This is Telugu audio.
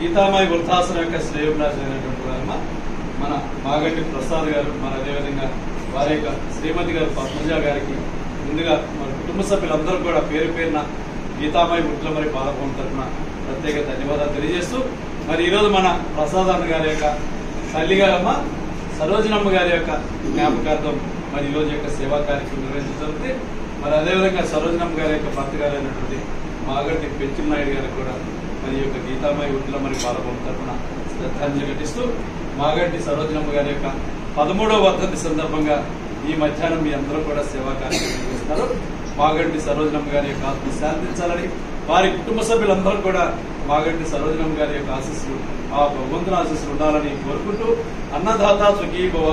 గీతామాయి వృద్ధాశ్రమం యొక్క శ్రేయోభిలాషమైనటువంటి వారమ్మ మన మాగంటి ప్రసాద్ గారు, మన అదేవిధంగా వారి యొక్క శ్రీమతి గారు పద్మజ గారికి ముందుగా మన కుటుంబ సభ్యులందరూ కూడా పేరు పేరున గీతామాయి వృద్ధుల పాలభవన్ తరఫున ప్రత్యేక ధన్యవాదాలు తెలియజేస్తూ, మరి ఈరోజు మన ప్రసాద్ అన్న గారి యొక్క తల్లి గారమ్మ సరోజనమ్మ గారి యొక్క జ్ఞాపకార్థం మరి ఈ రోజు యొక్క సేవా కార్యక్రమం నిర్వహించబడుతుంది. మరి అదేవిధంగా సరోజనమ్మ గారి యొక్క భర్త గారు అయినటువంటి మాగంటి పెంచినాయుడు గారికి కూడా మరి యొక్క గీతామాయి వృద్ధుల పాలభవన్ తరఫున శ్రద్ధాంజలి ఘటిస్తూ, మాగంటి సరోజనమ్మ గారి యొక్క 13వ వర్ధంతి సందర్భంగా ఈ మధ్యాహ్నం మీ అందరూ కూడా సేవా కార్యక్రమం నిర్వహిస్తున్నారు. మాగంటి సరోజనమ్మ గారి యొక్క ఆత్మ శాంతించాలని, వారి కుటుంబ సభ్యులందరూ కూడా మాగంటి సరోజనమ్మ గారి యొక్క ఆశీస్సులు, ఆ భగవంతుని ఆశీస్సులు ఉండాలని కోరుకుంటూ, అన్నదాత సుఖీ భవ.